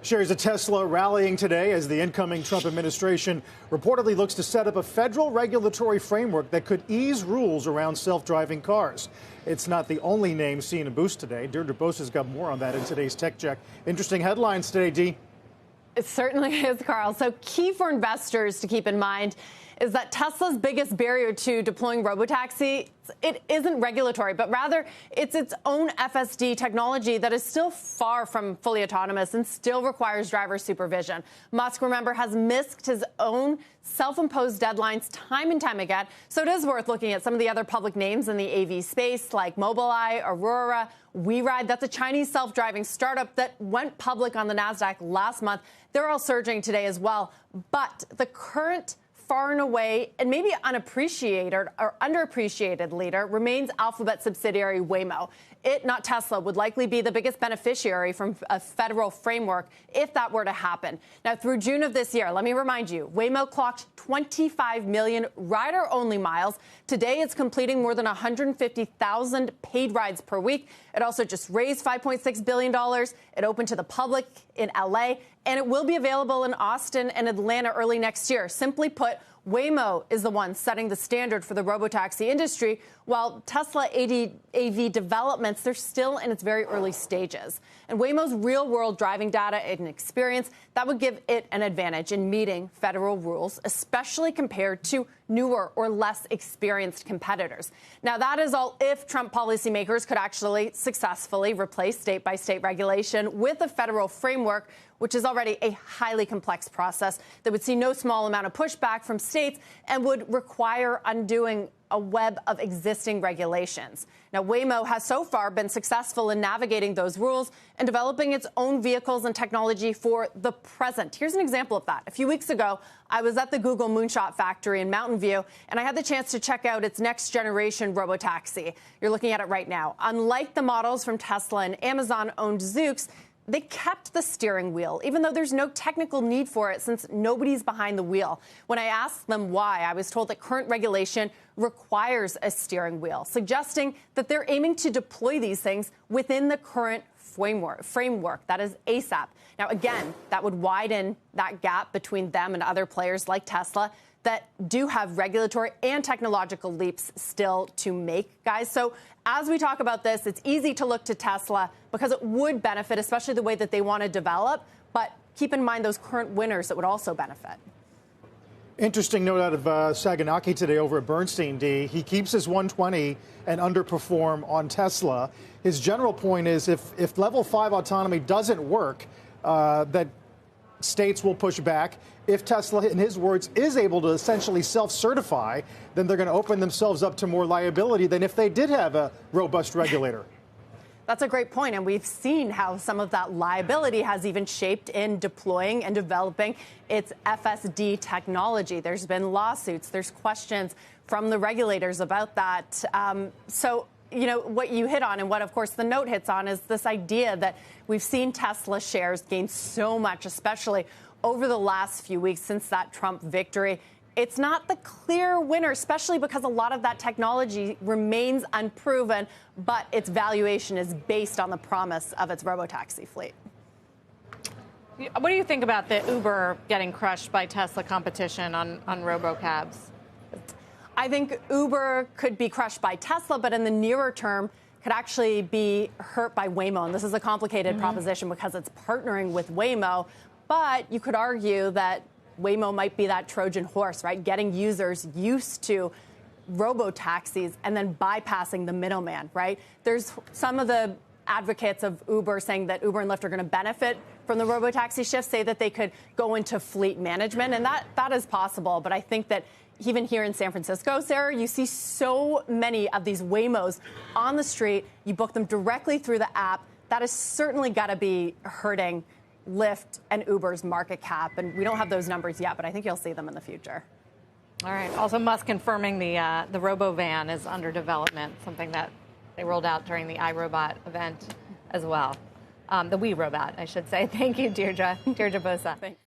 Shares of Tesla rallying today as the incoming Trump administration reportedly looks to set up a federal regulatory framework that could ease rules around self-driving cars. It's not the only name seeing a boost today. Deirdre Bosa's got more on that in today's Tech Check. Interesting headlines today, Dee. It certainly is, Carl. So key for investors to keep in mind is that Tesla's biggest barrier to deploying robotaxi, it isn't regulatory, but rather it's its own FSD technology that is still far from fully autonomous and still requires driver supervision. Musk, remember, has missed his own self-imposed deadlines time and time again. So it is worth looking at some of the other public names in the AV space like Mobileye, Aurora, WeRide. That's a Chinese self-driving startup that went public on the NASDAQ last month. They're all surging today as well. But the current far and away and maybe unappreciated or underappreciated leader remains Alphabet subsidiary Waymo. It, not Tesla, would likely be the biggest beneficiary from a federal framework if that were to happen. Now, through June of this year, let me remind you, Waymo clocked 25 million rider-only miles. Today, it's completing more than 150,000 paid rides per week. It also just raised $5.6 billion. It opened to the public in L.A., and it will be available in Austin and Atlanta early next year. Simply put, Waymo is the one setting the standard for the robotaxi industry, while Tesla AV developments, they're still in its very early stages. And Waymo's real-world driving data and experience, that would give it an advantage in meeting federal rules, especially compared to newer or less experienced competitors. Now, that is all if Trump policymakers could actually successfully replace state-by-state regulation with a federal framework, which is already a highly complex process that would see no small amount of pushback from states and would require undoing a web of existing regulations. Now, Waymo has so far been successful in navigating those rules and developing its own vehicles and technology for the present. Here's an example of that. A few weeks ago, I was at the Google Moonshot factory in Mountain View, and I had the chance to check out its next generation robotaxi. You're looking at it right now. Unlike the models from Tesla and Amazon-owned Zoox, they kept the steering wheel, even though there's no technical need for it since nobody's behind the wheel. When I asked them why, I was told that current regulation requires a steering wheel, suggesting that they're aiming to deploy these things within the current framework, that is ASAP. Now, again, that would widen that gap between them and other players like Tesla that do have regulatory and technological leaps still to make, guys. So as we talk about this, it's easy to look to Tesla because it would benefit, especially the way that they want to develop. But keep in mind those current winners that would also benefit. Interesting note out of Saganaki today over at Bernstein, D. He keeps his 120 and underperform on Tesla. His general point is if level 5 autonomy doesn't work, that states will push back. If Tesla, in his words, is able to essentially self-certify, then they're going to open themselves up to more liability than if they did have a robust regulator. That's a great point, and we've seen how some of that liability has even shaped in deploying and developing its FSD technology. There's been lawsuits. There's questions from the regulators about that. So, you know, what you hit on and what, of course, the note hits on is this idea that we've seen Tesla shares gain so much, especially over the last few weeks since that Trump victory. It's not the clear winner, especially because a lot of that technology remains unproven, but its valuation is based on the promise of its robotaxi fleet. What do you think about the Uber getting crushed by Tesla competition on robocabs? I think Uber could be crushed by Tesla, but in the nearer term could actually be hurt by Waymo. And this is a complicated proposition because it's partnering with Waymo. But you could argue that Waymo might be that Trojan horse, right? Getting users used to robo-taxis and then bypassing the middleman, right? There's some of the advocates of Uber saying that Uber and Lyft are going to benefit from the robo-taxi shift, say that they could go into fleet management. And that is possible. But I think that even here in San Francisco, Sarah, you see so many of these Waymos on the street. You book them directly through the app. That has certainly got to be hurting Lyft and Uber's market cap. And we don't have those numbers yet, but I think you'll see them in the future. All right. Also, Musk confirming the robo-van is under development, something that they rolled out during the iRobot event as well. The We Robot, I should say. Thank you, Deirdre. Deirdre Bosa. Thanks.